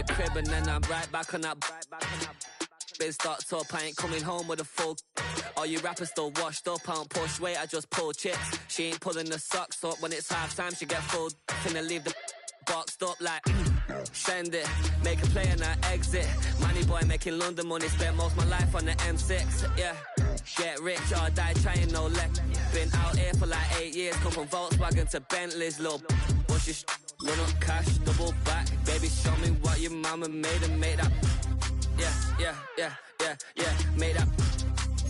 the crib and then I'm right back on that. Biz start up, I ain't coming home with a full. All you rappers still washed up, I don't push weight, I just pull chips. She ain't pulling the socks up, when it's half time she get full. Finna leave the boxed up like send it, make a play and I exit. Money boy making London money, spent most of my life on the M6. Yeah, get rich or die trying, no leg. Been out here for like 8 years, come from Volkswagen to Bentley's, little bushes, run up cash, double back. Baby, show me what your mama made and made up. Yeah, made up.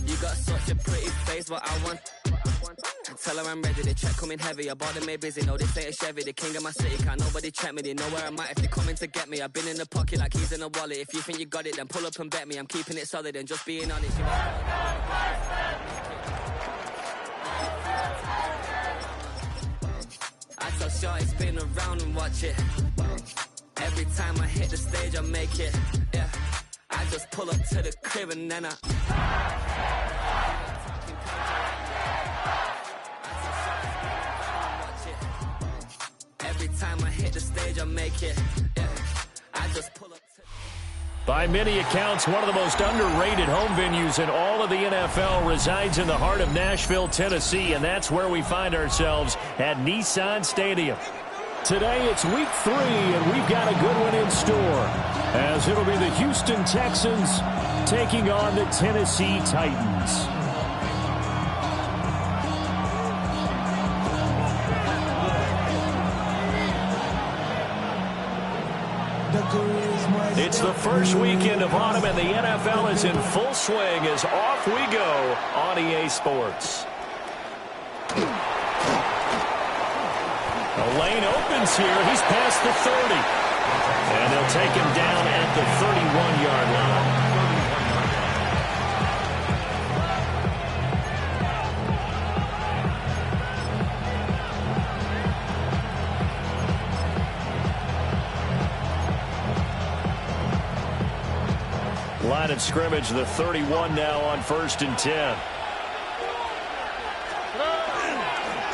You got such a pretty face, but I want. Tell her I'm ready, the check coming heavy. I bought them made busy, no, they say it's Chevy. The king of my city, can't nobody check me. They know where I'm at if they coming to get me. I've been in the pocket like keys in a wallet. If you think you got it, then pull up and bet me. I'm keeping it solid and just being honest. I tell Shorty spin around and watch it. Every time I hit the stage, I make it. Yeah, I just pull up to the crib and then I. Every time I hit the stage, I make it. Yeah, I just pull up. By many accounts, one of the most underrated home venues in all of the NFL resides in the heart of Nashville, Tennessee, and that's where we find ourselves at Nissan Stadium. Today it's week 3, and we've got a good one in store, as it'll be the Houston Texans taking on the Tennessee Titans. It's the first weekend of autumn, and the NFL is in full swing as off we go on EA Sports. The lane opens here. He's past the 30. And they'll take him down at the 31-yard line. Line of scrimmage, the 31 now on 1st and 10.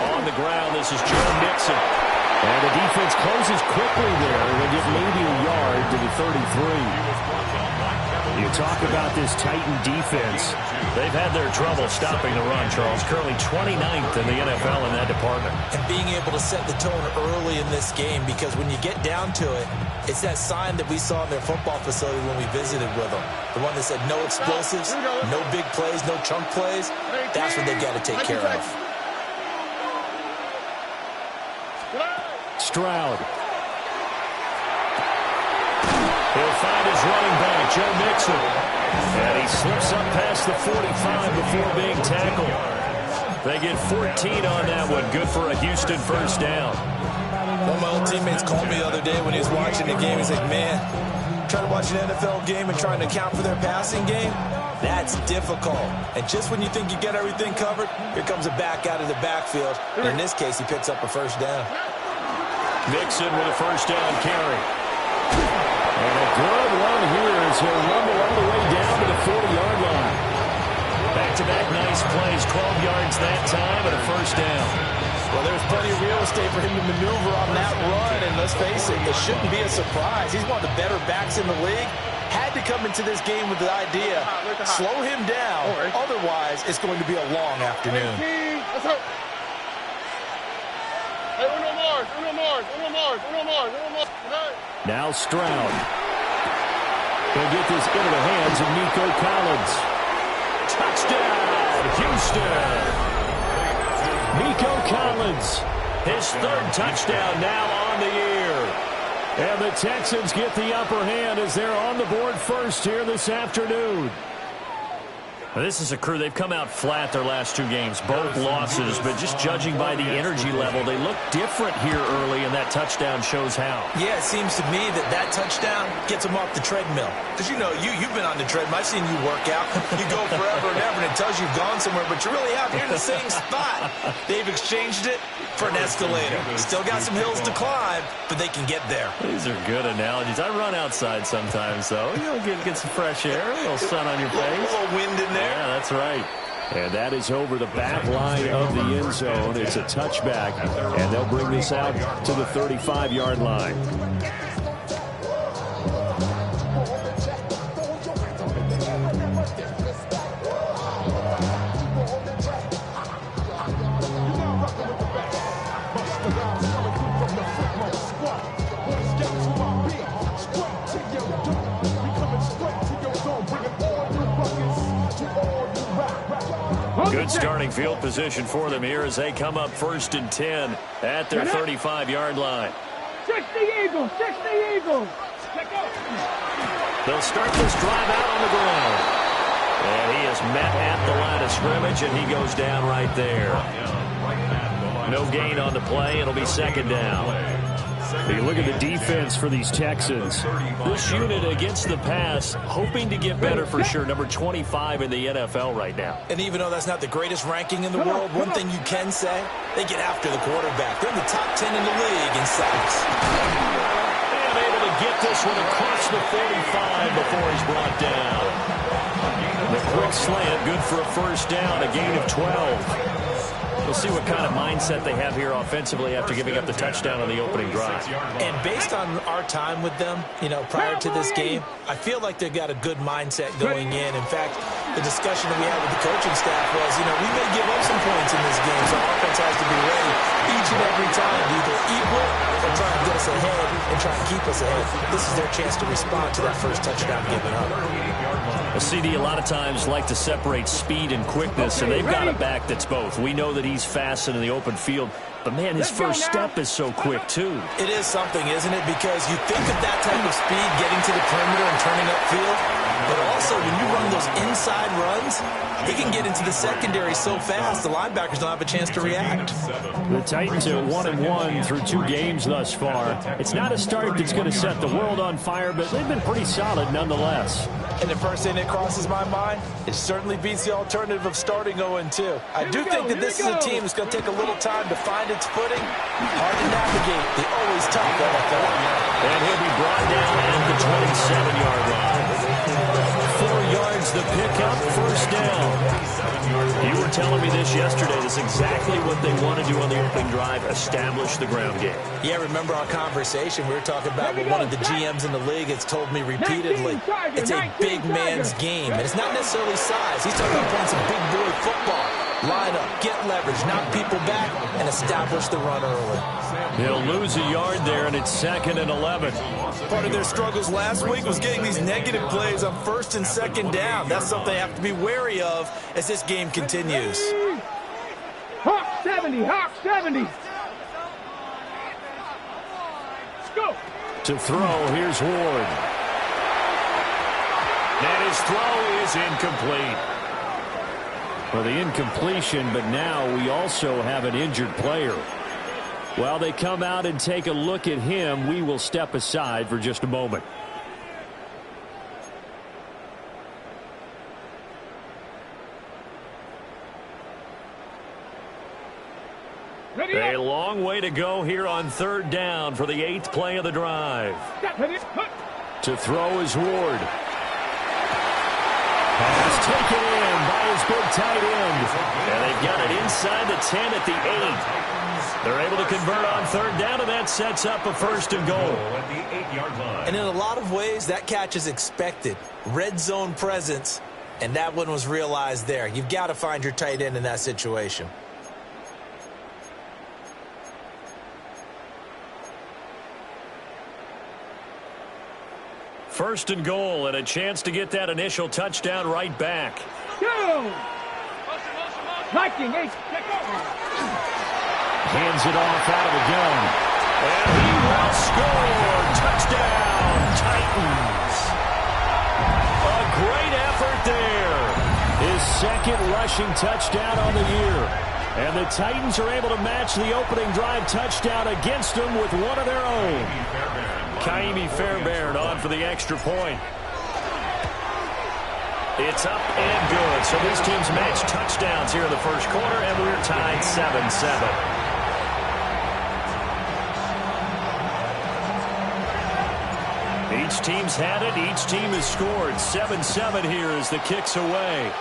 On the ground, this is Joe Mixon. And the defense closes quickly there. They get maybe a yard to the 33. You talk about this Titan defense. They've had their trouble stopping the run, Charles. Currently 29th in the NFL in that department. And being able to set the tone early in this game, because when you get down to it, it's that sign that we saw in their football facility when we visited with them. The one that said no explosives, no big plays, no chunk plays. That's what they've got to take care of. Stroud. He'll find his running back, Joe Mixon. And he slips up past the 45 before being tackled. They get 14 on that one. Good for a Houston first down. One of my old teammates called me the other day when he was watching the game. He's like, man, trying to watch an NFL game and trying to account for their passing game, that's difficult. And just when you think you get everything covered, here comes a back out of the backfield. And in this case, he picks up a first down. Mixon with a first down carry. And a good one here as he'll rumble all the way down to the 40-yard line. Back-to-back nice plays, 12 yards that time and a first down. Well, there's plenty of real estate for him to maneuver on that run, and let's face it, this shouldn't be a surprise. He's one of the better backs in the league. Had to come into this game with the idea, slow him down, otherwise it's going to be a long afternoon. Now Stroud. He'll get this into the hands of Nico Collins. Touchdown, Houston. Nico Collins, his 3rd touchdown now on the year. And the Texans get the upper hand as they're on the board first here this afternoon. Well, this is a crew. They've come out flat their last 2 games, both losses, but just judging by the energy level, they look different here early, and that touchdown shows how. Yeah, it seems to me that touchdown gets them off the treadmill. Because, you know, you've been on the treadmill. I've seen you work out. You go forever and ever, and it tells you you've gone somewhere, but you're really out here in the same spot. They've exchanged it for an escalator. Still got some hills to climb, but they can get there. These are good analogies. I run outside sometimes, though. You know, get some fresh air, a little sun on your face. A little wind in there. Yeah, that's right. And that is over the back line of the end zone. It's a touchback, and they'll bring this out to the 35-yard line. Good starting field position for them here as they come up 1st and 10 at their 35-yard line. 60 Eagles, 60 Eagles. They'll start this drive out on the ground. And he is met at the line of scrimmage, and he goes down right there. No gain on the play. It'll be 2nd down. You look at the defense for these Texans. This unit against the pass, hoping to get better for sure. Number 25 in the NFL right now. And even though that's not the greatest ranking in the world, one thing you can say, they get after the quarterback. They're in the top 10 in the league in sacks. And able to get this one across the 45 before he's brought down. The quick slant, good for a 1st down, a gain of 12. We'll see what kind of mindset they have here offensively after giving up the touchdown on the opening drive. And based on our time with them, prior to this game, I feel like they've got a good mindset going in. In fact, the discussion that we had with the coaching staff was, we may give up some points in this game, so our offense has to be ready each and every time to either equal or try and get us ahead and try and keep us ahead. This is their chance to respond to that first touchdown given up. A CD a lot of times like to separate speed and quickness, and they've got a back that's both. We know that he's fast in the open field, but, man, his first step is so quick, too. It is something, isn't it? Because you think of that type of speed getting to the perimeter and turning upfield, but also when you run those inside runs, he can get into the secondary so fast the linebackers don't have a chance to react. The Titans are 1-1 through 2 games thus far. It's not a start that's going to set the world on fire, but they've been pretty solid nonetheless. And the first thing that crosses my mind, it certainly beats the alternative of starting 0-2. I do think that this is a team that's going to take a little time to find its footing. Hard to navigate the always tough NFL. And he'll be brought down at the 27-yard line. 4 yards the pickup, 1st down. You were telling me this yesterday. This is exactly what they want to do on the opening drive, establish the ground game. Yeah, remember our conversation. We were talking about what one of the GMs in the league has told me repeatedly. It's a big man's game, and it's not necessarily size. He's talking about playing some big boy football. Line up, get leverage, knock people back, and establish the run early. They'll lose a yard there, and it's 2nd and 11. Part of their struggles last week was getting these negative plays on 1st and 2nd down. That's something they have to be wary of as this game continues. Hawk 70, Hawk 70. Let's go. To throw, here's Ward. And his throw is incomplete. Well, the incompletion, but now we also have an injured player. While they come out and take a look at him, we will step aside for just a moment. A long way to go here on 3rd down for the 8th play of the drive. To throw is Ward. Pass taken in by his big tight end. And they've got it inside the 10 at the 8. They're able to convert on 3rd down, and that sets up a 1st and goal. And in a lot of ways, that catch is expected. Red zone presence, and that one was realized there. You've got to find your tight end in that situation. First and goal, and a chance to get that initial touchdown right back. Go! Viking, Hands it off out of the gun. And he will score. Touchdown, Titans. A great effort there. His 2nd rushing touchdown on the year. And the Titans are able to match the opening drive touchdown against them with one of their own. Kaimi Fairbairn on for the extra point. It's up and good. So these teams match touchdowns here in the first quarter, and we're tied 7-7. Each team's had it. Each team has scored. 7-7 here as the kick's away.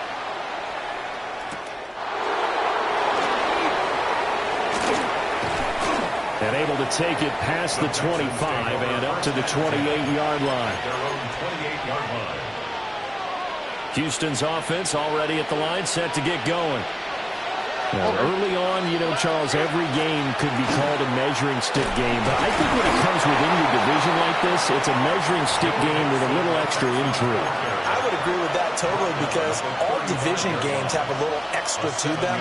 And able to take it past the 25 and up to the 28-yard line. Houston's offense already at the line, set to get going. Now, early on, Charles, every game could be called a measuring stick game. But I think when it comes within your division like this, it's a measuring stick game with a little extra intrigue. I would agree with that totally because all division games have a little extra to them.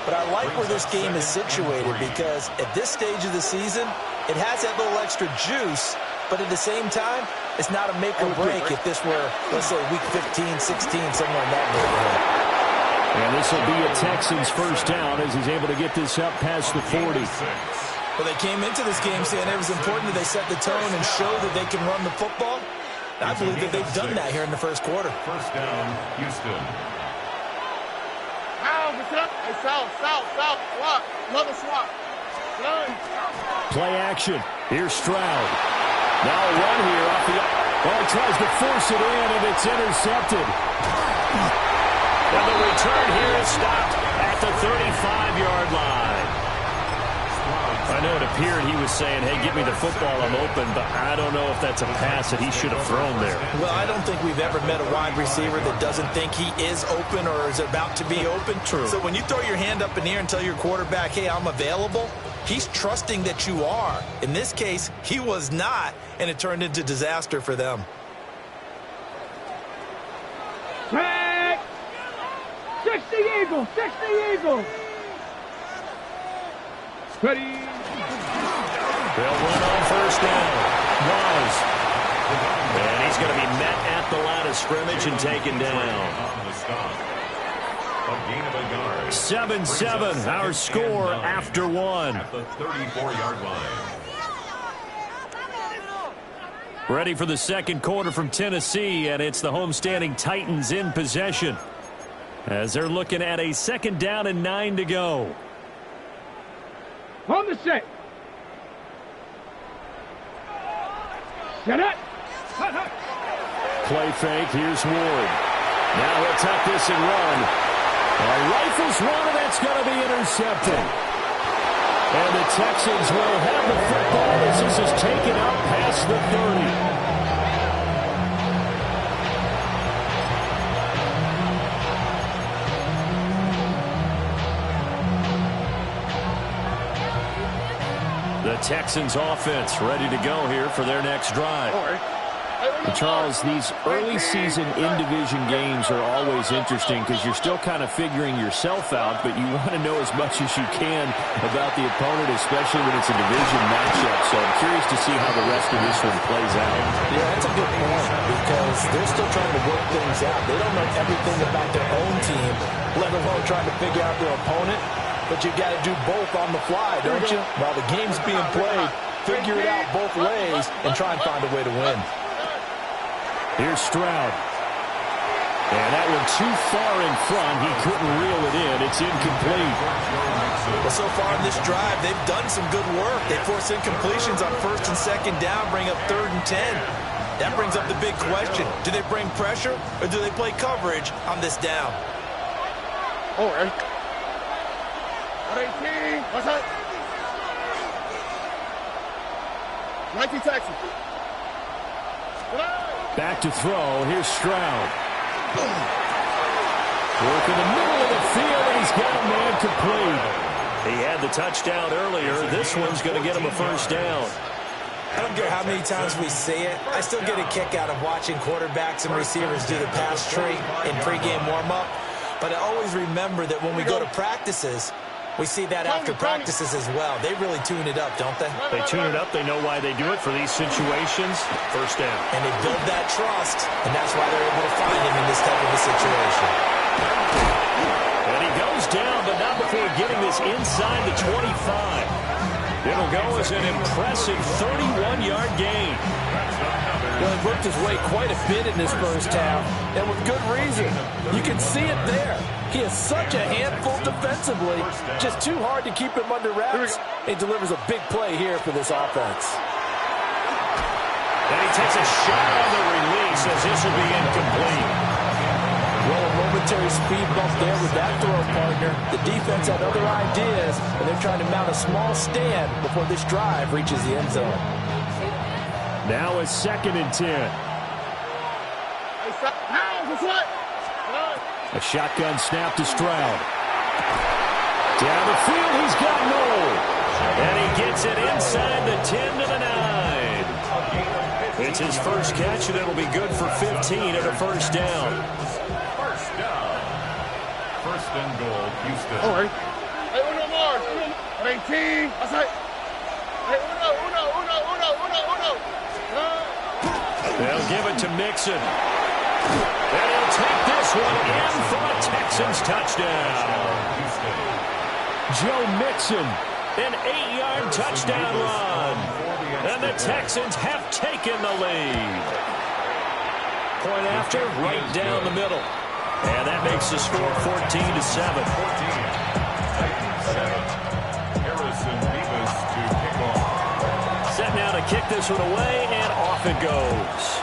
But I like where this game is situated because at this stage of the season, it has that little extra juice. But at the same time, it's not a make or break if this were, let's say, week 15, 16, somewhere in that neighborhood. And this will be a Texans first down as he's able to get this up past the 40. Well, they came into this game saying it was important that they set the tone and show that they can run the football. I believe that they've done that here in the first quarter. First down, Houston. South, swap, another swap. Play action. Here's Stroud. Now a run here off the... Well, he tries to force it in, and it's intercepted. And the return here is stopped at the 35-yard line. I know it appeared he was saying, hey, give me the football, I'm open, but I don't know if that's a pass that he should have thrown there. Well, I don't think we've ever met a wide receiver that doesn't think he is open or is about to be open. True. So when you throw your hand up in the air and tell your quarterback, hey, I'm available, he's trusting that you are. In this case, he was not, and it turned into disaster for them. Tag! 60 Eagles! 60 Eagles! Ready? They'll run on first down. Wise. And he's going to be met at the line of scrimmage and taken down. 7-7, our score after one. At the 34-yard line. Ready for the second quarter from Tennessee, and it's the homestanding Titans in possession as they're looking at a second down and 9 to go. On the set. Set it. Play fake. Here's Ward. Now he'll tuck this and run. Rifles one, and that's going to be intercepted. And the Texans will have the football as this is taken out past the 30. The Texans offense ready to go here for their next drive. And Charles, these early season in-division games are always interesting because you're still kind of figuring yourself out, but you want to know as much as you can about the opponent, especially when it's a division matchup. So I'm curious to see how the rest of this one plays out. Yeah, that's a good point because they're still trying to work things out. They don't know everything about their own team, let alone trying to figure out their opponent. But you got to do both on the fly, don't you? While the game's being played, figure it out both ways and try and find a way to win. Here's Stroud. And that one too far in front. He couldn't reel it in. It's incomplete. Well, so far in this drive, they've done some good work. They force incompletions on first and second down, bring up 3rd and 10. That brings up the big question. Do they bring pressure or do they play coverage on this down? All right. 18. What's up? 19 Texans. Back to throw. Here's Stroud. Work in the middle of the field, and he's got a man complete. He had the touchdown earlier. This one's going to get him a first down. I don't care how many times we say it. I still get a kick out of watching quarterbacks and receivers do the pass tree in pregame warm-up. But I always remember that when we go to practices, we see that after practices as well. They really tune it up, don't they? They tune it up. They know why they do it for these situations. First down. And they build that trust, and that's why they're able to find him in this type of a situation. And he goes down, but not before getting this inside the 25. It'll go as an impressive 31-yard gain. Well, he worked his way quite a bit in this first half, and with good reason. You can see it there. He is such a handful defensively, just too hard to keep him under wraps. He delivers a big play here for this offense. And he takes a shot on the release as this will be incomplete. Well, a momentary speed bump there with that throw partner. The defense had other ideas, and they're trying to mount a small stand before this drive reaches the end zone. Now it's 2nd and 10. A shotgun snap to Stroud. Down the field, he's got Noel. And he gets it inside the 10 to the 9. It's his first catch, and it'll be good for 15 and a first down. First down. First and goal, Houston. All right. Hey, uno more. 18. Outside. Hey, uno. They'll give it to Mixon. And he'll take this one in for a Texans touchdown. Joe Mixon, an 8-yard touchdown run. And the Texans have taken the lead. Point after, right down the middle. And that makes the score 14 to 7. Harrison Beavis to kick off. Set now to kick this one away, and off it goes.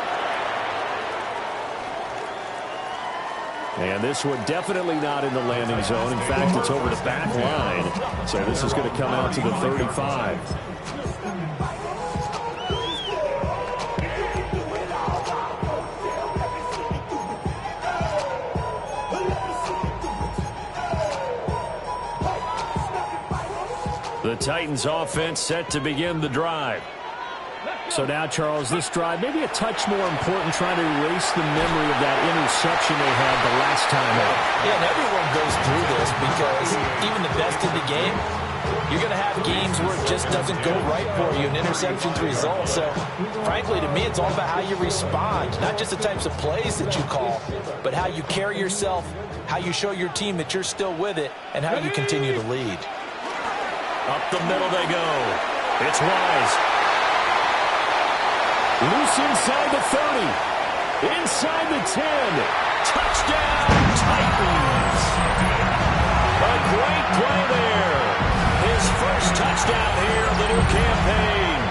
And this one definitely not in the landing zone. In fact, it's over the back line. So this is going to come out to the 35. The Titans offense set to begin the drive. So now, Charles, this drive maybe a touch more important, trying to erase the memory of that interception they had the last time out. Yeah, and everyone goes through this because even the best in the game, you're going to have games where it just doesn't go right for you, and interceptions result. So, frankly, to me, it's all about how you respond, not just the types of plays that you call, but how you carry yourself, how you show your team that you're still with it, and how you continue to lead. Up the middle they go. It's Wise. Loose inside the 30. Inside the 10. Touchdown, Titans. A great play there. His first touchdown here of the new campaign.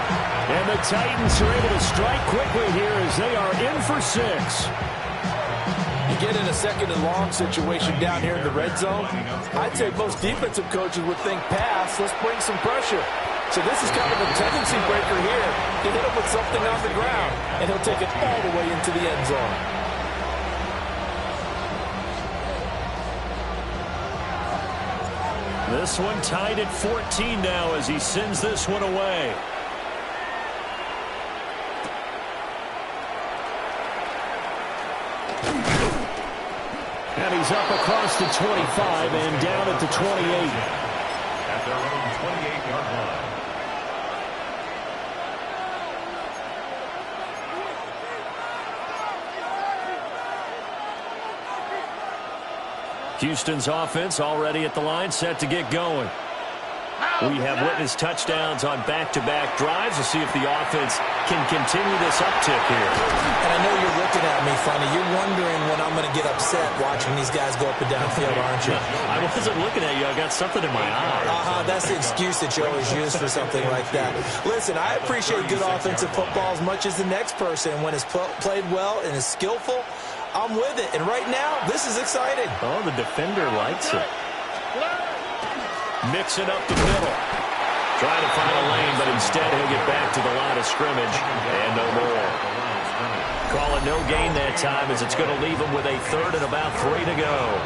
And the Titans are able to strike quickly here as they are in for 6. You get in a second and long situation down here in the red zone, I'd say most defensive coaches would think pass, let's bring some pressure. So this is kind of a tendency breaker here. You hit him with something on the ground, and he'll take it all the way into the end zone. This one tied at 14 now as he sends this one away. And he's up across the 25 and down at the 28. At their own 28-yard line. Houston's offense already at the line, set to get going. We have witnessed touchdowns on back-to-back drives. We'll see if the offense can continue this uptick here. And I know you're looking at me funny. You're wondering when I'm going to get upset watching these guys go up and down field, aren't you? I wasn't looking at you. I got something in my eye. That's the excuse that you always use for something like that. Listen, I appreciate good offensive football as much as the next person. When it's played well and is skillful, I'm with it. And right now, this is exciting. Oh, the defender likes it. Mix it up the middle. Trying to find a lane, but instead he'll get back to the line of scrimmage and no more. Call it no gain that time as it's going to leave him with a third and about 3 to go.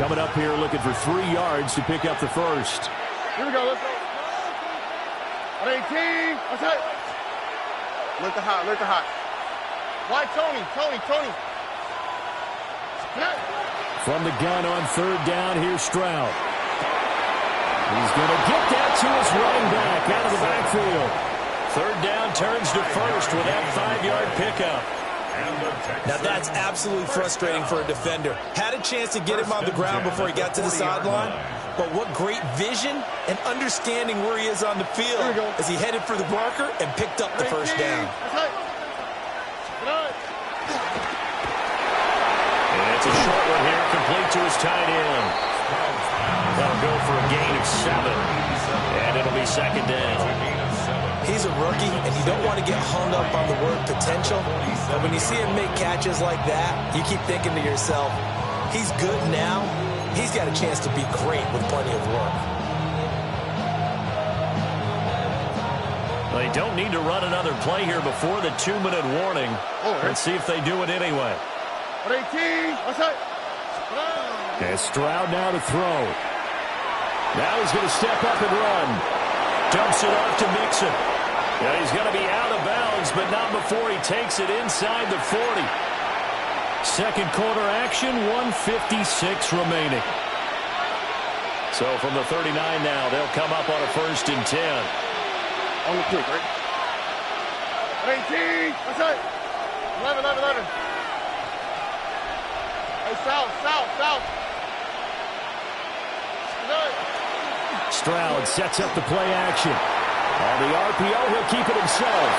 Coming up here looking for 3 yards to pick up the first. Here we go, let's go. 18, outside. Look the hot. Why, Tony? From the gun on 3rd down, here's Stroud. He's going to get that to his running back out of the backfield. 3rd down turns to first with that 5-yard pickup. Now that's absolutely frustrating for a defender. Had a chance to get him on the ground before he got to the sideline, but what great vision and understanding where he is on the field as he headed for the marker and picked up the first down. And it's a short one here, complete to his tight end. That'll go for a gain of 7, and it'll be 2nd down. He's a rookie, and you don't want to get hung up on the word potential. But when you see him make catches like that, you keep thinking to yourself, he's good now. He's got a chance to be great with plenty of work. They don't need to run another play here before the 2-minute warning. Let's see if they do it anyway. And Stroud now to throw. Now he's going to step up and run. Dumps it off to Mixon. Yeah, he's going to be out of bounds, but not before he takes it inside the 40. Second quarter action, 1:56 remaining. So from the 39 now, they'll come up on a 1st and 10. On the kick, right? 18. What's that? 11. Hey, south. Stroud sets up the play action. On the RPO, he'll keep it himself.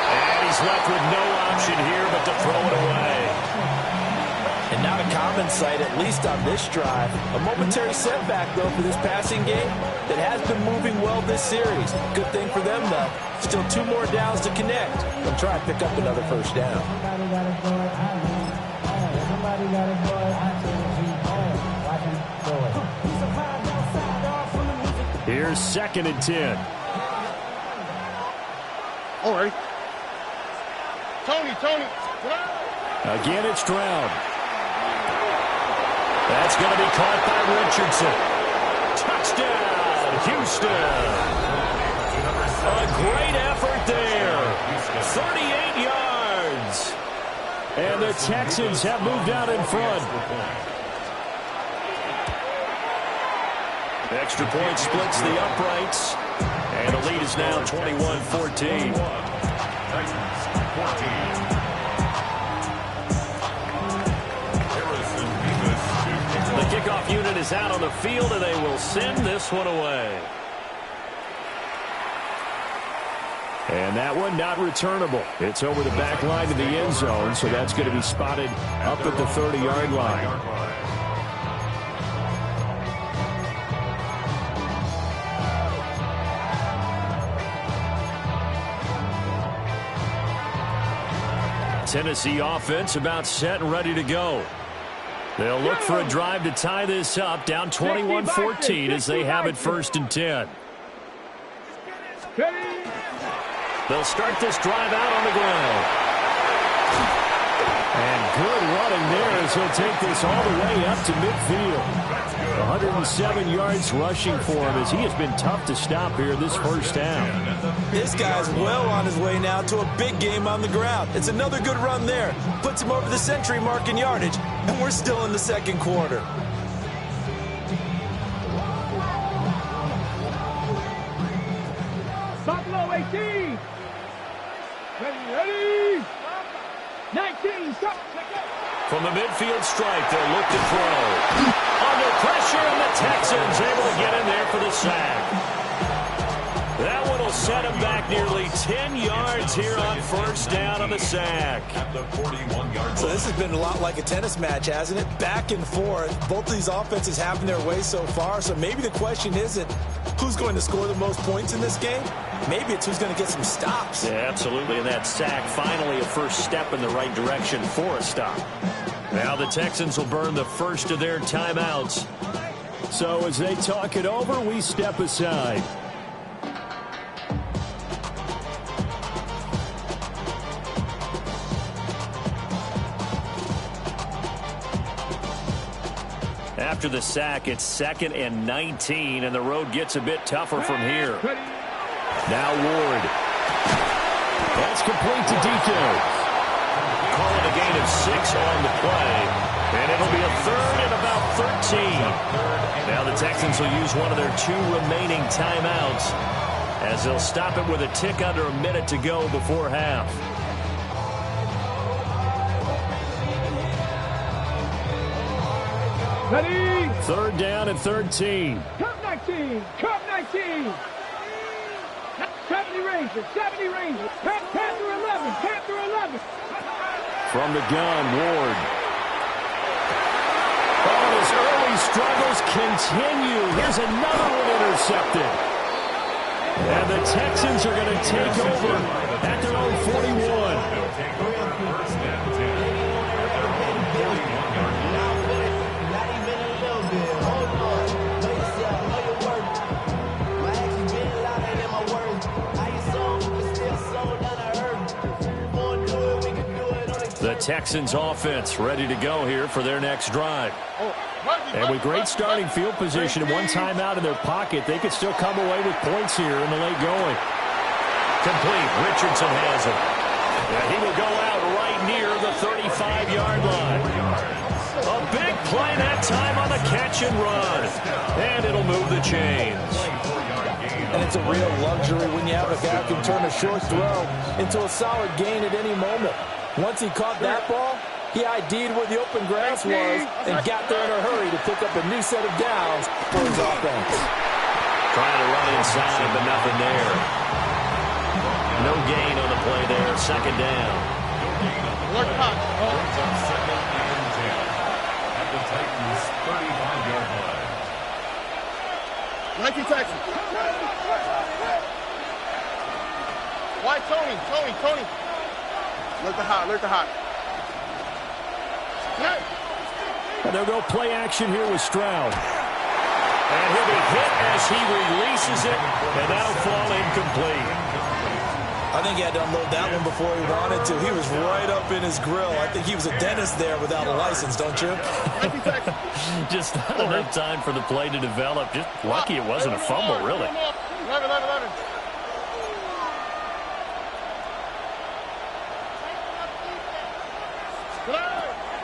And he's left with no option here but to throw it away. And not a common sight, at least on this drive. A momentary setback, though, for this passing game that has been moving well this series. Good thing for them, though. Still 2 more downs to connect. They'll try and pick up another 1st down. Here's 2nd and 10. All right. Tony. Again, it's Stroud. That's going to be caught by Richardson. Touchdown, Houston. A great effort there. 38 yards. And the Texans have moved out in front. Extra point splits the uprights. And the lead is now 21-14. The kickoff unit is out on the field, and they will send this one away. And that one not returnable. It's over the back line of the end zone, so that's going to be spotted up at the 30-yard line. Tennessee offense about set and ready to go. They'll look for a drive to tie this up, down 21-14 as they have it 1st and 10. They'll start this drive out on the ground. And good running there as he'll take this all the way up to midfield. 107 yards rushing for him as he has been tough to stop here this 1st down. This guy's well on his way now to a big game on the ground. It's another good run there. Puts him over the century mark in yardage, and we're still in the 2nd quarter. Buffalo 18. Ready. 19. Stop. From the midfield stripe, they'll look to throw. Under pressure, and the Texans able to get in there for the sack. That one will set him back nearly 10 yards here on 1st down on the sack. So this has been a lot like a tennis match, hasn't it? Back and forth. Both of these offenses having their way so far, so maybe the question isn't who's going to score the most points in this game. Maybe it's who's going to get some stops. Yeah, absolutely, and that sack finally a first step in the right direction for a stop. Now the Texans will burn the first of their timeouts. So as they talk it over, we step aside. After the sack, it's 2nd and 19, and the road gets a bit tougher from here. Now Ward. That's complete to DK. Calling a gain of 6 on the play, and it'll be a 3rd and about 13. Now the Texans will use one of their 2 remaining timeouts as they'll stop it with a tick under a minute to go before half. Ready. 3rd down and 13. Cup 19. 70 Rangers. Panther 11. From the gun, Ward. Oh, his early struggles continue. Here's another one intercepted. And the Texans are going to take over at their own 41. Texans offense ready to go here for their next drive. And with great starting field position and one timeout in their pocket, they could still come away with points here in the late going. Complete. Richardson has it. And he will go out right near the 35-yard line. A big play that time on the catch and run. And it'll move the chains. And it's a real luxury when you have a guy who can turn a short throw into a solid gain at any moment. Once he caught that ball, he ID'd where the open grass was and got there in a hurry to pick up a new set of downs for his offense. Trying to run inside, but nothing there. No gain on the play there. Second down. Brings up second and 10 at the Titans' 35-yard line. 19 Texans. Why Tony? Look the hot. And they'll go play action here with Stroud. And he'll be hit as he releases it, and that'll fall incomplete. I think he had to unload that one before he wanted to. He was right up in his grill. I think he was a dentist there without a license, don't you? Just not enough time for the play to develop. Just lucky it wasn't a fumble, really. 11.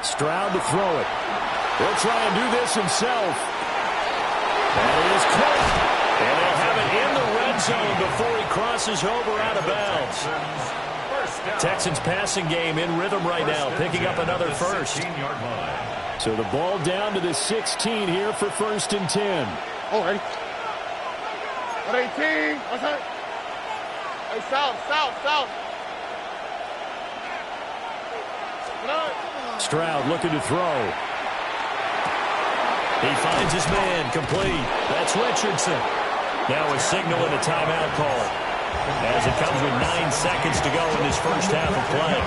Stroud to throw it. He'll try and do this himself. And it is caught. And they'll have it in the red zone before he crosses over out of bounds. Texans passing game in rhythm right now, picking up another first. So the ball down to the 16 here for 1st and 10. Oh, ready. 18. What's that? Hey, south. Stroud looking to throw. He finds his man, complete. That's Richardson. Now a signal and a timeout call as it comes with 9 seconds to go in this first half of play.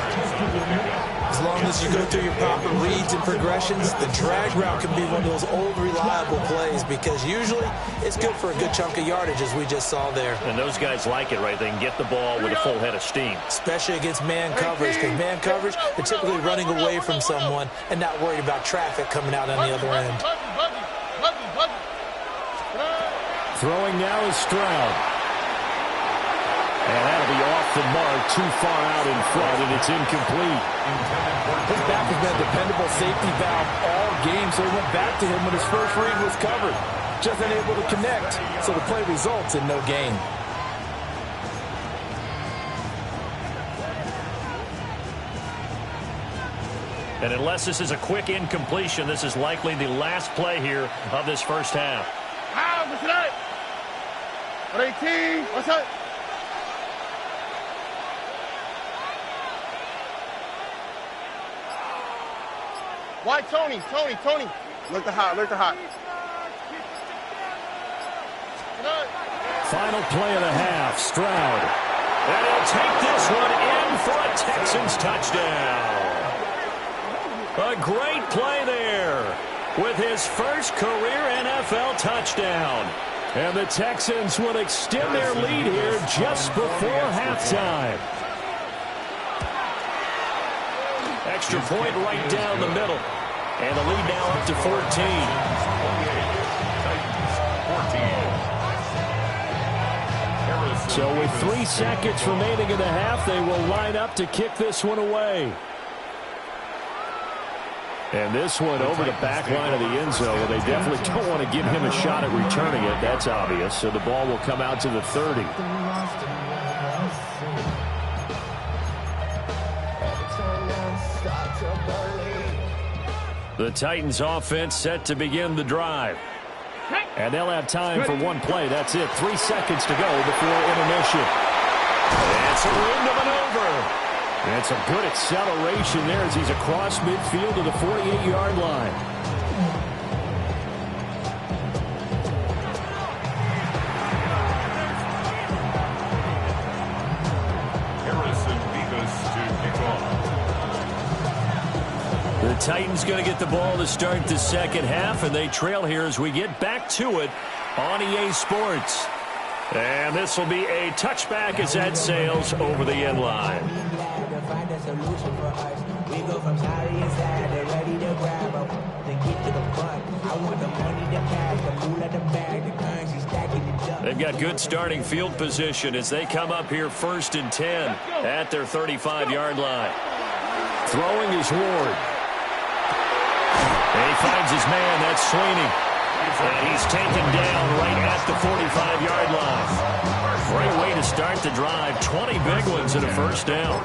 As long as you go through your proper reads and progressions, the drag route can be one of those old reliable plays because usually it's good for a good chunk of yardage as we just saw there. And those guys like it, right? They can get the ball with a full head of steam. Especially against man coverage because man coverage, they're typically running away from someone and not worried about traffic coming out on the other end. Throwing now is Stroud. And that'll be off the mark, too far out in front, and it's incomplete. His back has been a dependable safety valve all game, so he went back to him when his first read was covered. Just unable to connect, so the play results in no gain. And unless this is a quick incompletion, this is likely the last play here of this first half. 18. What's that? Why Tony? Look the hot. Final play of the half, Stroud. And he'll take this one in for a Texans touchdown. A great play there with his first career NFL touchdown. And the Texans will extend their lead here just before halftime. Extra point right down the middle. And the lead now up to 14. So with 3 seconds remaining in the half, they will line up to kick this one away. And this one over the back line of the end zone. Well, they definitely don't want to give him a shot at returning it. That's obvious. So the ball will come out to the 30. The Titans offense set to begin the drive. And they'll have time for one play. That's it. 3 seconds to go before intermission. It's a wind of maneuver. And some good acceleration there as he's across midfield to the 48-yard line. The Titans going to get the ball to start the second half, and they trail here as we get back to it on EA Sports. And this will be a touchback as that sails over the end line. find a solution for us. We go from sorry inside to ready to grab up, then get to the front. I want the money, the cash, the moolah, the bag, the currency stacking the jump. They've got good starting field position as they come up here 1st and 10 at their 35-yard line. Throwing is Ward. And he finds his man. That's Sweeney. And he's taken down right at the 45-yard line. Great way to start the drive. 20 big ones and a first down.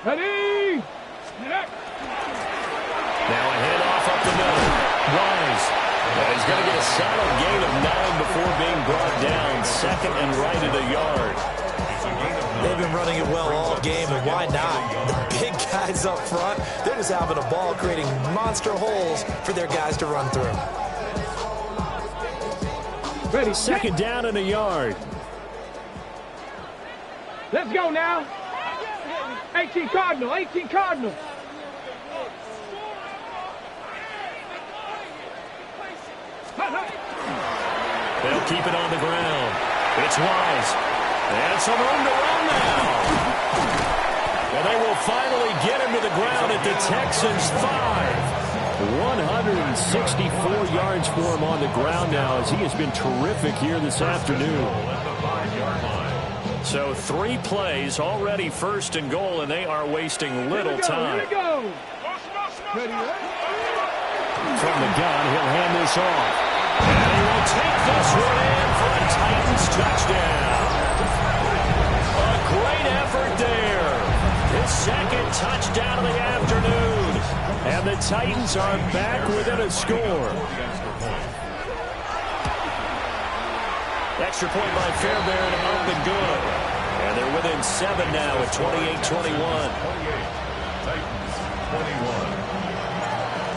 Ready? Now a handoff up the middle. Wise. And he's going to get a solid gain of 9 before being brought down. 2nd and right at a yard. They've been running it well all game, and why not? The big guys up front, they're just having a ball, creating monster holes for their guys to run through. Ready, 2nd down and a yard. Let's go now. 18 Cardinal, 18 Cardinal. They'll keep it on the ground. It's Wise. And some room to run now. And they will finally get him to the ground at the Texans' 5. 164 yards for him on the ground now as he has been terrific here this afternoon. So 3 plays, already 1st and goal, and they are wasting little time. Here we go. From the gun, he'll hand this off. And he will take this one in for a Titans touchdown. A great effort there. His 2nd touchdown of the afternoon. And the Titans are back within a score. Extra point by Fairbairn, up and good. And they're within 7 now at 28-21.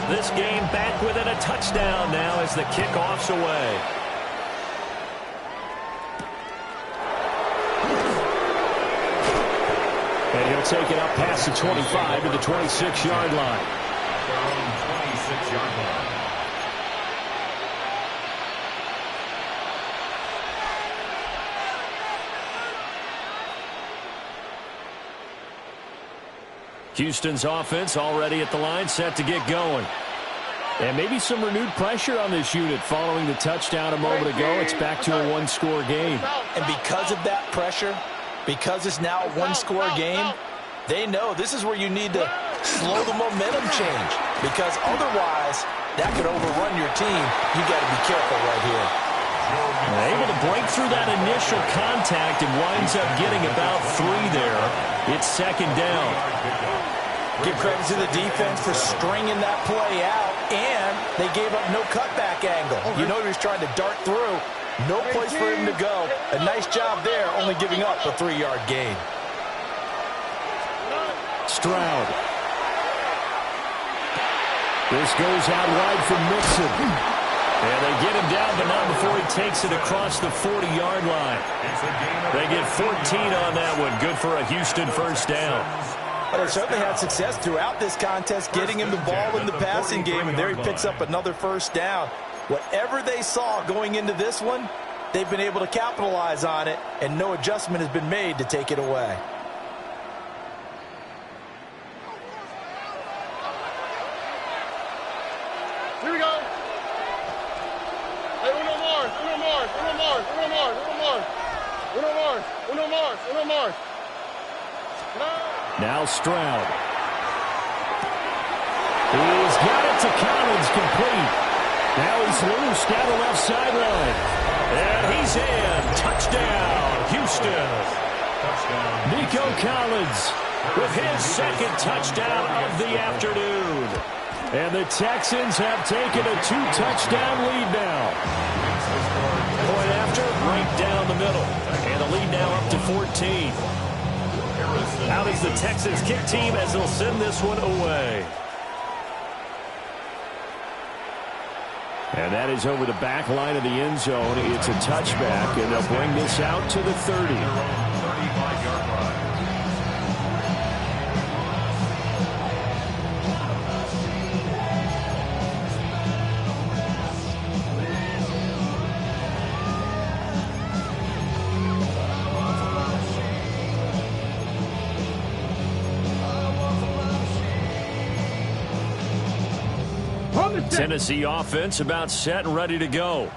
This game back within a touchdown now as the kickoff's away. And he'll take it up past the 25 to the 26-yard line. 26-yard line. Houston's offense already at the line, set to get going. And maybe some renewed pressure on this unit following the touchdown a moment ago. It's back to a 1-score game. And because of that pressure, because it's now a 1-score game, they know this is where you need to slow the momentum change. Because otherwise, that could overrun your team. You got to be careful right here. Able to break through that initial contact and winds up getting about 3 there. It's 2nd down. Give credit to the defense for stringing that play out, and they gave up no cutback angle. You know he was trying to dart through. No place for him to go. A nice job there, only giving up a 3-yard gain. Stroud. This goes out wide from Mixon. And they get him down, but not before he takes it across the 40-yard line. They get 14 on that one. Good for a Houston first down. Well, they certainly had success throughout this contest, getting him the ball in the passing game, and there he picks up another first down. Whatever they saw going into this one, they've been able to capitalize on it, and no adjustment has been made to take it away. Here we go. Hey, uno more. Now Stroud. He's got it to Collins, complete. Now he's loose down the left sideline. And he's in. Touchdown, Houston. Nico Collins with his 2nd touchdown of the afternoon. And the Texans have taken a 2-touchdown lead now. Point after, right down the middle. And the lead now up to 14. Out is the Texans kick team as they'll send this one away. And that is over the back line of the end zone. It's a touchback, and they'll bring this out to the 30. 35-yard line. Tennessee offense about set and ready to go.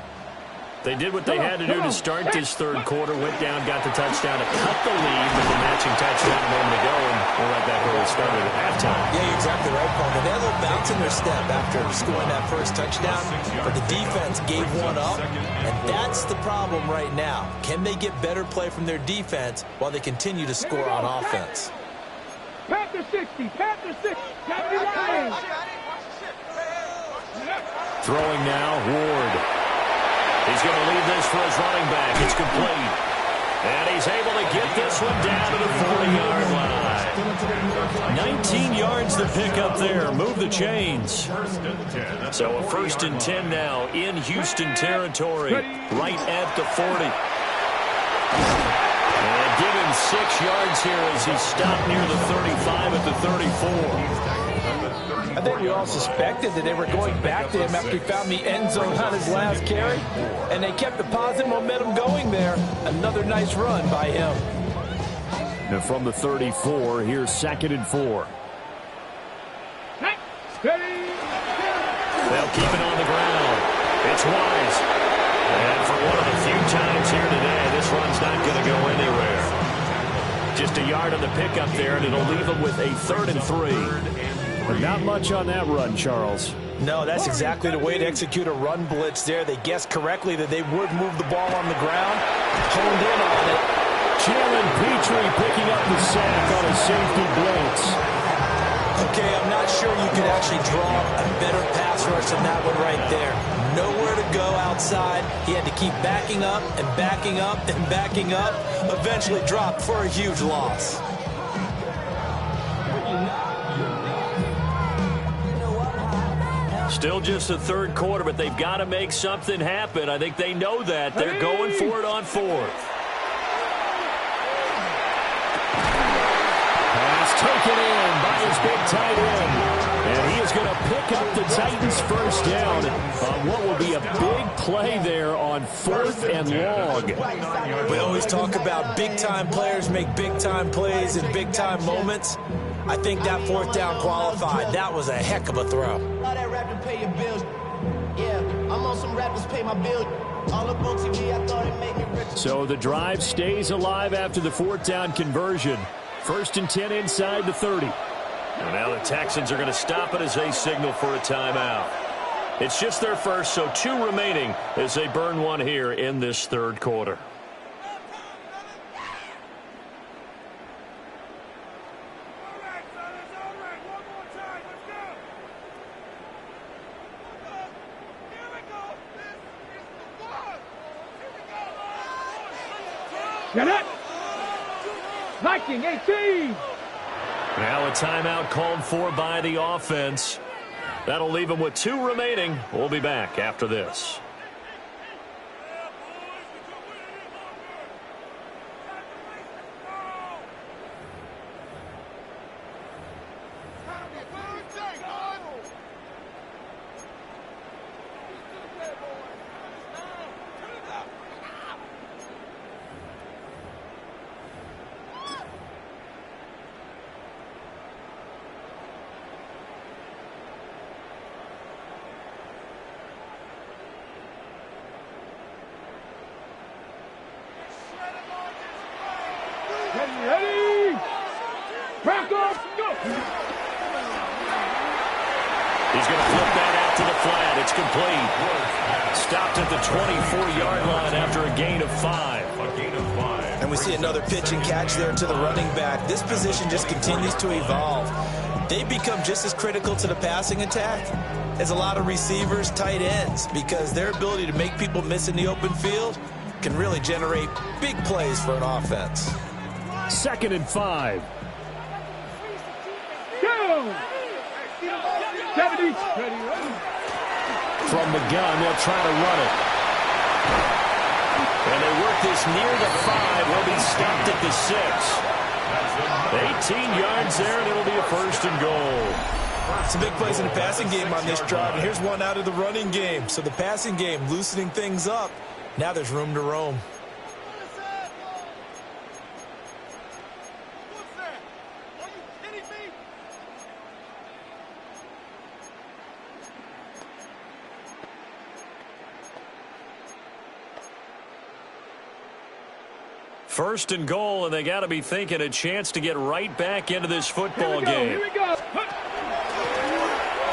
They did what they had to do to start this third quarter. Went down, got the touchdown to cut the lead with the matching touchdown a moment ago, and we're right back where we started at halftime. Yeah, you're exactly right, Paul. They had a little bounce in their step after scoring that first touchdown, but the defense gave one up, and that's the problem right now. Can they get better play from their defense while they continue to score on offense? Panther 60, Panther 60, Panther line. Throwing now, Ward. He's going to leave this for his running back. It's complete. And he's able to get this one down to the 40-yard line. 19 yards to pick up there. Move the chains. So a 1st and 10 now in Houston territory, right at the 40. And give him 6 yards here as he stopped near the 35 at the 34. I think we all suspected that they were going back to him after he found the end zone on his last carry, and they kept the positive momentum going there. Another nice run by him. Now from the 34, here's 2nd and 4. They'll keep it on the ground. It's Wise. And for one of the few times here today, this run's not going to go anywhere. Just a yard on the pickup there, and it'll leave them with a 3rd and 3. But not much on that run, Charles. No, that's exactly the way to execute a run blitz there. They guessed correctly that they would move the ball on the ground, honed in on it. Jalen Petrie picking up the sack on a safety blitz. Okay, I'm not sure you could actually draw a better pass rush than that one right there. Nowhere to go outside. He had to keep backing up and backing up and backing up. Eventually dropped for a huge loss. Still just the third quarter, but they've got to make something happen. I think they know that. They're going for it on 4th. Pass taken in by his big tight end. And he is going to pick up the Titans' first down on what will be a big play there on 4th and long. We always talk about big-time players make big-time plays in big-time moments. I think that 4th down qualified. That was a heck of a throw. So the drive stays alive after the 4th down conversion. 1st and 10 inside the 30. And now the Texans are going to stop it as they signal for a timeout. It's just their first, so 2 remaining as they burn one here in this third quarter. Get it! Viking 18! Now a timeout called for by the offense. That'll leave them with 2 remaining. We'll be back after this. Ready! Back up! Go! He's going to flip that out to the flat. It's complete. Stopped at the 24-yard line after a gain of 5. And we see another pitch and catch there to the running back. This position just continues to evolve. They become just as critical to the passing attack as a lot of receivers, tight ends, because their ability to make people miss in the open field can really generate big plays for an offense. 2nd and 5. Go! 70. Ready. From the gun, they'll try to run it. And they work this near the 5. Will be stopped at the 6. 18 yards there, and it'll be a first and goal. Some big plays in the passing game on this drive, and here's one out of the running game. So the passing game loosening things up. Now there's room to roam. First and goal, and they got to be thinking a chance to get right back into this football game. Here we go.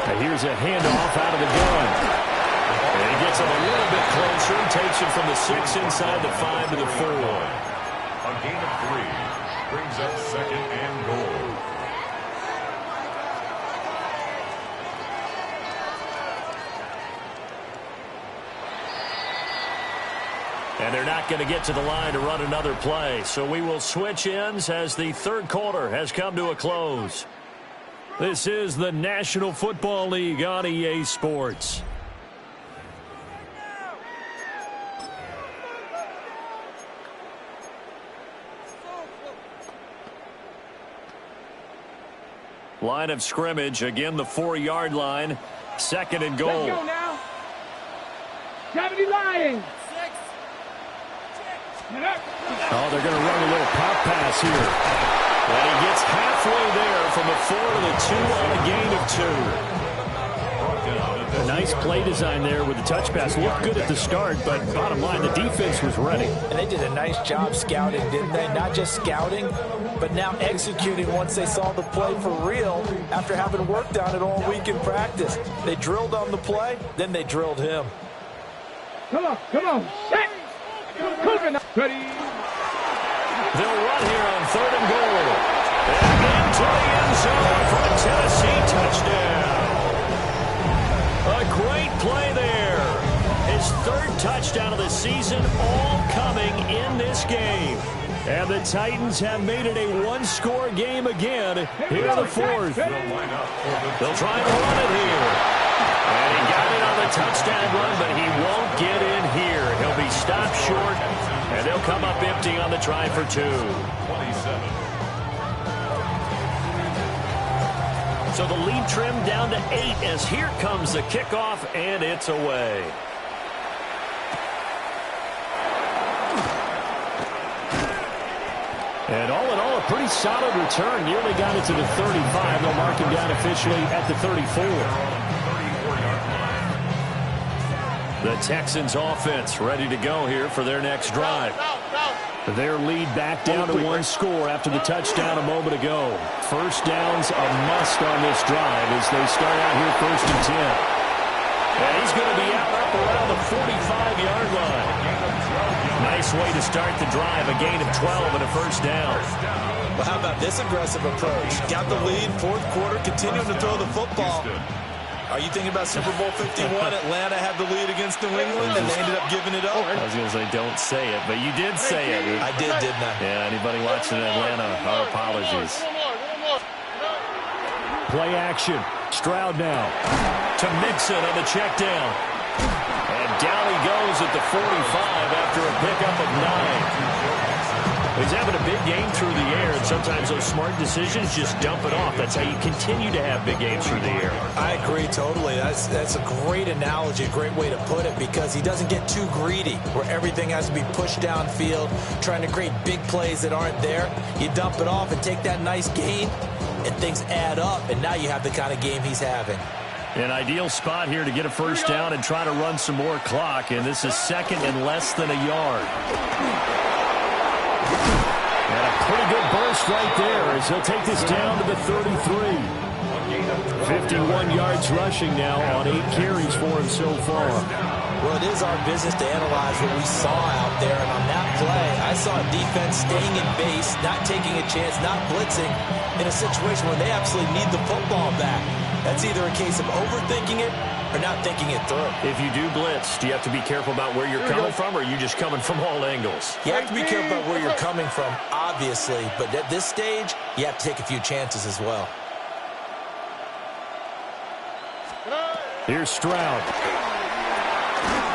And here's a handoff out of the gun. And he gets him a little bit closer and takes it from the 6 inside the 5 to the 4. A gain of 3 brings up second and goal. And they're not going to get to the line to run another play. So we will switch ends as the third quarter has come to a close. This is the National Football League on EA Sports. Line of scrimmage, again the 4-yard line. Second and goal. Let's go now. Gravity Lions. Oh, they're going to run a little pop pass here. And he gets halfway there from the 4 to the 2 on a gain of 2. A nice play design there with the touch pass. Looked good at the start, but bottom line, the defense was ready. And they did a nice job scouting, didn't they? Not just scouting, but now executing once they saw the play for real after having worked on it all week in practice. They drilled on the play, then they drilled him. Come on, set. Ready. They'll run here on 3rd and goal. And into the end zone for a Tennessee touchdown. A great play there. His 3rd touchdown of the season, all coming in this game. And the Titans have made it a 1-score game again here in the 4th. They'll try to run it here. And he got it on the touchdown run, but he won't get in here. He'll be stopped short, and they'll come up empty on the try for 2. 27. So the lead trimmed down to 8 as here comes the kickoff, and it's away. And all in all, a pretty solid return. Nearly got it to the 35. They'll mark him down officially at the 34. The Texans offense ready to go here for their next drive. Their lead back down to 1 score after the touchdown a moment ago. First down's a must on this drive as they start out here 1st and 10. And he's going to be out up around the 45-yard line. Nice way to start the drive, a gain of 12 and a first down. Well, how about this aggressive approach? Got the lead, 4th quarter, continuing to throw the football. Are you thinking about Super Bowl 51? Atlanta had the lead against New England, and they ended up giving it up. I was going to say, don't say it, but you did say it. I did, didn't I? Yeah, anybody watching Atlanta, our apologies. Play action. Stroud now to Mixon on the check down. And down he goes at the 45 after a pickup of 9. He's having a big game through the air, and sometimes those smart decisions just dump it off. That's how you continue to have big games through the air. I agree totally. That's a great analogy, a great way to put it, because he doesn't get too greedy where everything has to be pushed downfield, trying to create big plays that aren't there. You dump it off and take that nice gain, and things add up, and now you have the kind of game he's having. An ideal spot here to get a first down and try to run some more clock, and this is 2nd and less than a yard. And a pretty good burst right there as he'll take this down to the 33. 51 yards rushing now on 8 carries for him so far. Well, it is our business to analyze what we saw out there, and on that play, I saw a defense staying in base, not taking a chance, not blitzing, in a situation where they absolutely need the football back. That's either a case of overthinking it or not thinking it through. If you do blitz, do you have to be careful about where you're coming from, or are you just coming from all angles? You have to be careful about where you're coming from, obviously, but at this stage, you have to take a few chances as well. Here's Stroud.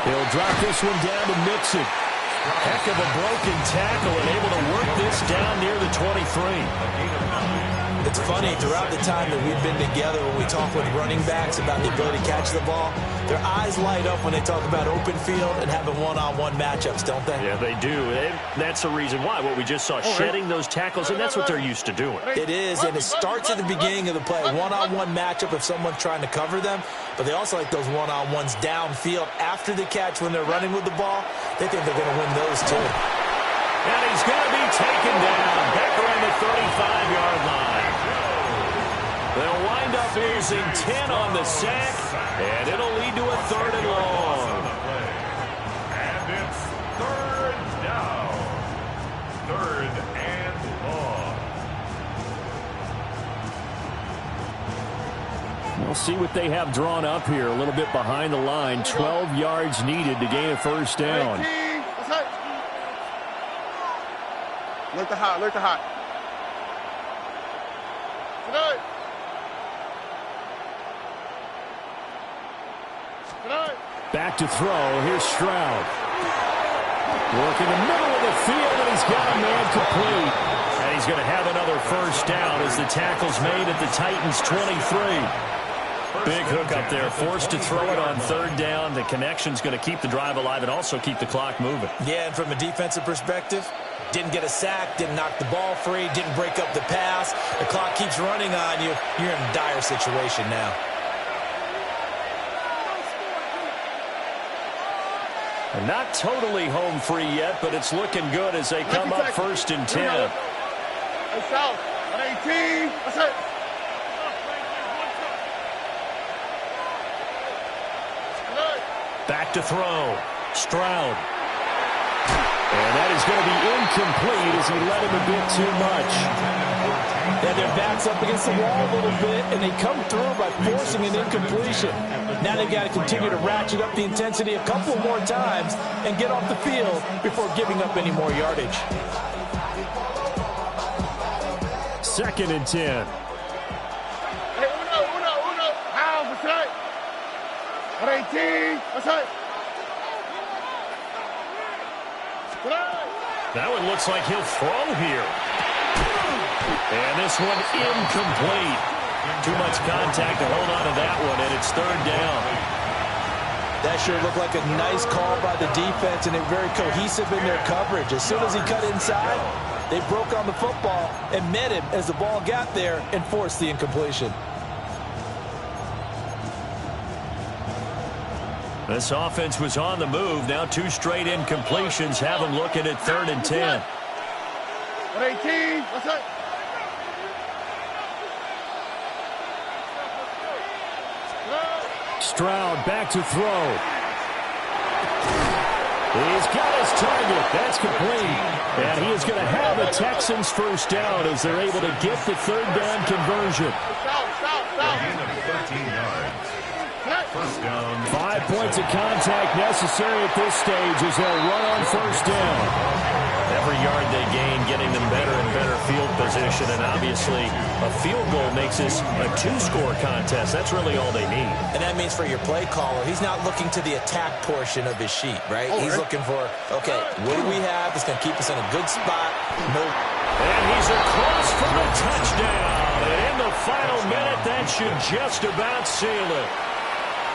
He'll drop this one down to Mixon. Heck of a broken tackle and able to work this down near the 23. It's funny, throughout the time that we've been together, when we talk with running backs about the ability to catch the ball, their eyes light up when they talk about open field and having one-on-one matchups, don't they? Yeah, they do. And that's the reason why. What we just saw, shedding those tackles, and that's what they're used to doing. It is, and it starts at the beginning of the play. One-on-one matchup if someone's trying to cover them, but they also like those one-on-ones downfield after the catch when they're running with the ball. They think they're going to win those, too. And he's going to be taken down back around the 35-yard line. They'll wind up losing 10 on the sack, and it'll lead to a 3rd and long. And it's 3rd down. 3rd and long. We'll see what they have drawn up here. A little bit behind the line. 12 yards needed to gain a 1st down. Look to hot, look to hot. Back to throw. Here's Stroud. Work in the middle of the field, and he's got a man complete. And he's going to have another 1st down as the tackle's made at the Titans' 23. Big hook up there, forced to throw it on 3rd down. The connection's going to keep the drive alive and also keep the clock moving. Yeah, and from a defensive perspective, didn't get a sack, didn't knock the ball free, didn't break up the pass. The clock keeps running on you. You're in a dire situation now. And not totally home free yet, but it's looking good as they come up 1st and 10. Hey, South, 18. That's it. Back to throw. Stroud. And that is going to be incomplete as he let him a bit too much. Yeah, their back's up against the wall a little bit, and they come through by forcing an incompletion. Now they've got to continue to ratchet up the intensity a couple more times and get off the field before giving up any more yardage. 2nd and 10. Hey, uno. How, what's that? 18. What's that? That one looks like he'll throw here. And this one incomplete. Too much contact to hold on to that one, and it's 3rd down. That sure looked like a nice call by the defense, and they're very cohesive in their coverage. As soon as he cut inside, they broke on the football and met him as the ball got there and forced the incompletion. This offense was on the move. Now 2 straight incompletions have them looking at 3rd and 10. 18. What's that? Stroud back to throw. He's got his target. That's complete. And he is going to have a Texans 1st down as they're able to get the 3rd down conversion. Gain of 13 yards. 1st down. 5 points of contact necessary at this stage as they'll run on 1st down. Every yard they gain, getting them better and better field position. And obviously, a field goal makes this a 2-score contest. That's really all they need. And that means for your play caller, he's not looking to the attack portion of his sheet, right? He's looking for, okay, what do we have that's going to keep us in a good spot? And he's across for a touchdown. And in the final minute, that should just about seal it.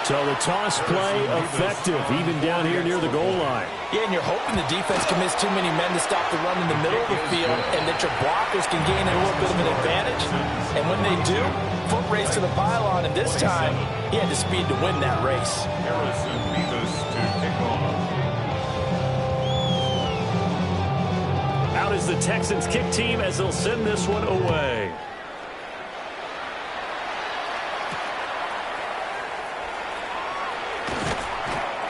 So the toss play effective, even down here near the goal line. Yeah, and you're hoping the defense commits too many men to stop the run in the middle of the field and that your blockers can gain a little bit of an advantage. And when they do, foot race to the pylon, and this time, he had the speed to win that race. Harrison Beavis to kick off. Out is the Texans kick team as they'll send this one away.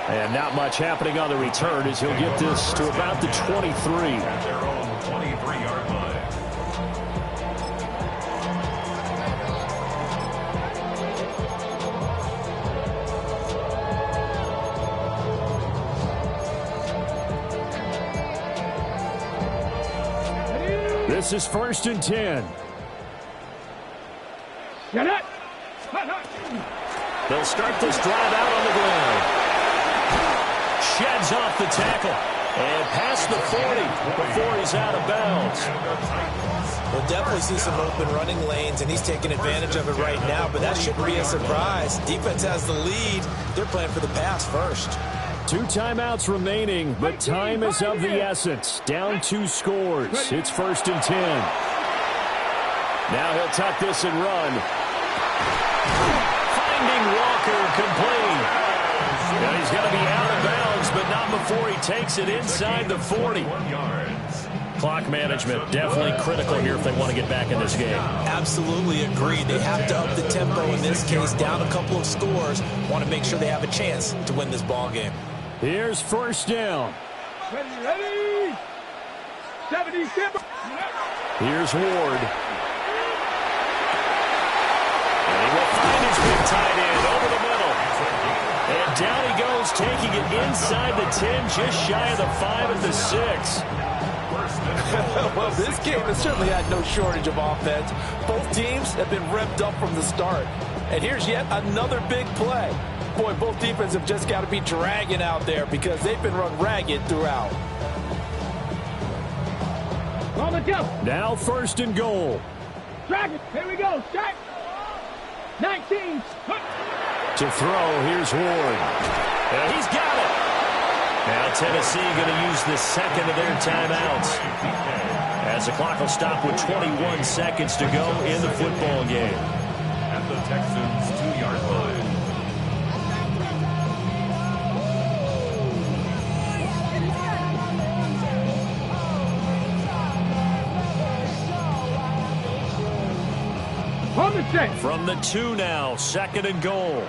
And not much happening on the return as he'll get this to about the 23. At their own 23-yard line. This is 1st and 10. Get it! They'll start this drive out on the ground. sheds off the tackle. And past the 40 before he's out of bounds. We'll definitely see some open running lanes, and he's taking advantage of it right now, but that shouldn't be a surprise. Defense has the lead. They're playing for the pass first. 2 timeouts remaining, but time is of the essence. Down 2 scores. It's 1st and 10. Now he'll tuck this and run. Finding Walker complete. Now he's going to be out of bounds, but not before he takes it inside the 40. Clock management definitely critical here if they want to get back in this game. Absolutely agreed. They have to up the tempo in this case, down a couple of scores. Want to make sure they have a chance to win this ball game. Here's 1st down. Ready. 77. Here's Ward. And he will find his big tight end over the middle. And down he goes, taking it inside the 10, just shy of the 5 at the 6. Well, this game has certainly had no shortage of offense. Both teams have been revved up from the start. And here's yet another big play. Boy, both defenses have just got to be dragging out there because they've been run ragged throughout. On the jump. Now 1st and goal. Drag it. Here we go. Strike. 19. To throw, here's Ward. And he's got it. Now Tennessee going to use the second of their timeouts, as the clock will stop with 21 seconds to go in the football game. At the Texans' 2-yard line. On the set. From the 2 now, 2nd and goal.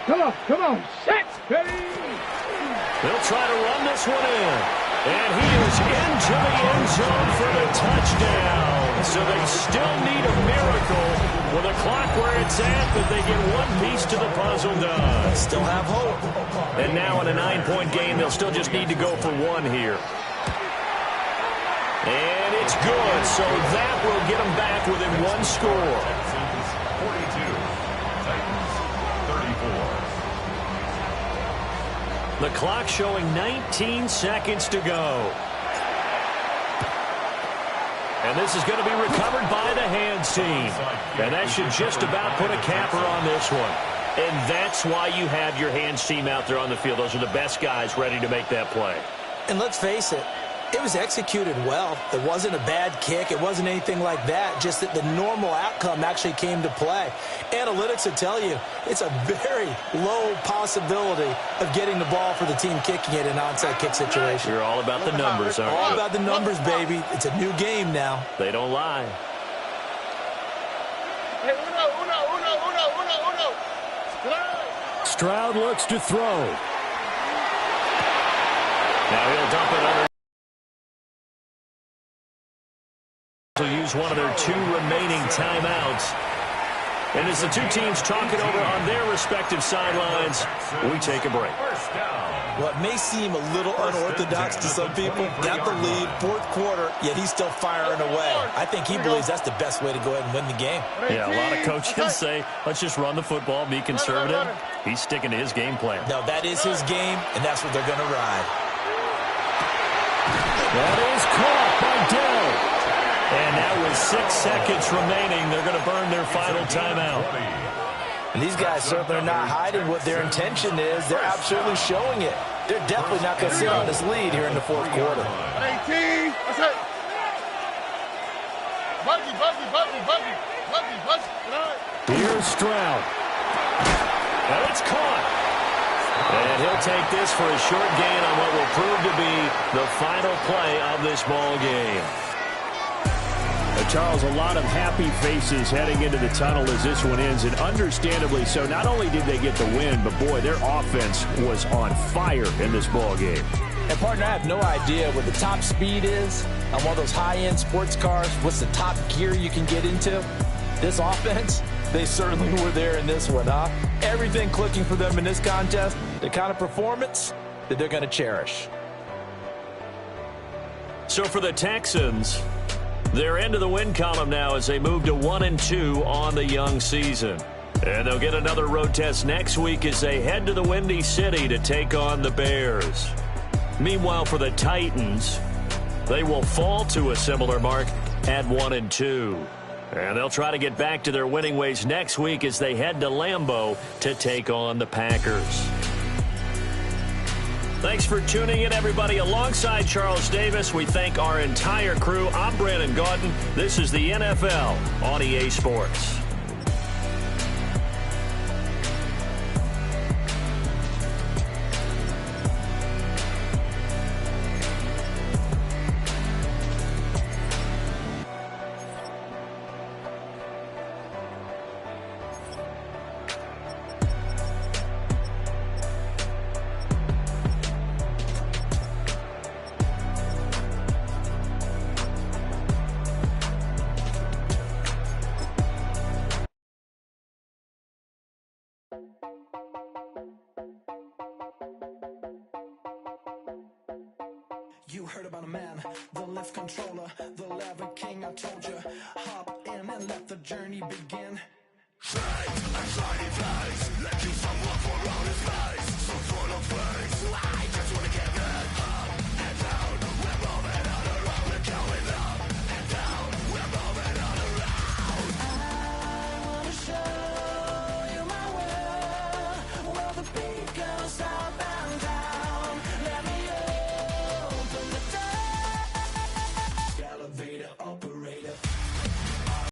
Come on. Set. Ready. They'll try to run this one in. And he is into the end zone for the touchdown. So they still need a miracle with a clock where it's at, but they get one piece to the puzzle done. Still have hope. And now in a 9-point game, they'll still just need to go for 1 here. And it's good, so that will get them back within 1 score. Texans 42, Titans 34. The clock showing 19 seconds to go. And this is going to be recovered by the hands team. And that should just about put a capper on this one. And that's why you have your hands team out there on the field. Those are the best guys ready to make that play. And let's face it, it was executed well. It wasn't a bad kick. It wasn't anything like that. Just that the normal outcome actually came to play. Analytics will tell you it's a very low possibility of getting the ball for the team kicking it in an onside kick situation. You're all about the numbers, aren't you? All about the numbers, baby. It's a new game now. They don't lie. Hey, uno. Stroud looks to throw. Now he'll dump it under. To use one of their 2 remaining timeouts. And as the 2 teams talk it over on their respective sidelines, we take a break. What may seem a little unorthodox to some people, got the lead, 4th quarter, yet he's still firing away. I think he believes that's the best way to go ahead and win the game. Yeah, a lot of coaches say, let's just run the football, be conservative. He's sticking to his game plan. No, that is his game, and that's what they're going to ride. That is caught by Dell. And now with 6 seconds remaining, they're going to burn their final timeout. And these guys certainly are not hiding what their intention is. They're absolutely showing it. They're definitely not going to sit on this lead here in the 4th quarter. 18. That's it. Buggy. Here's Stroud. And it's caught. And he'll take this for a short gain on what will prove to be the final play of this ball game. Charles, a lot of happy faces heading into the tunnel as this one ends, and understandably so. Not only did they get the win, but boy, their offense was on fire in this ball game. And partner, I have no idea what the top speed is on one of those high-end sports cars. What's the top gear you can get into? This offense, they certainly were there in this one, huh? Everything clicking for them in this contest, the kind of performance that they're going to cherish. So for the Texans, they're into the win column now as they move to 1-2 on the young season. And they'll get another road test next week as they head to the Windy City to take on the Bears. Meanwhile, for the Titans, they will fall to a similar mark at 1-2. And they'll try to get back to their winning ways next week as they head to Lambeau to take on the Packers. Thanks for tuning in, everybody. Alongside Charles Davis, we thank our entire crew. I'm Brandon Gaudin. This is the NFL on EA Sports. You heard about a man, the lift controller, the lever king. I told you, hop in and let the journey begin. Straight and shiny place, let you suffer for us.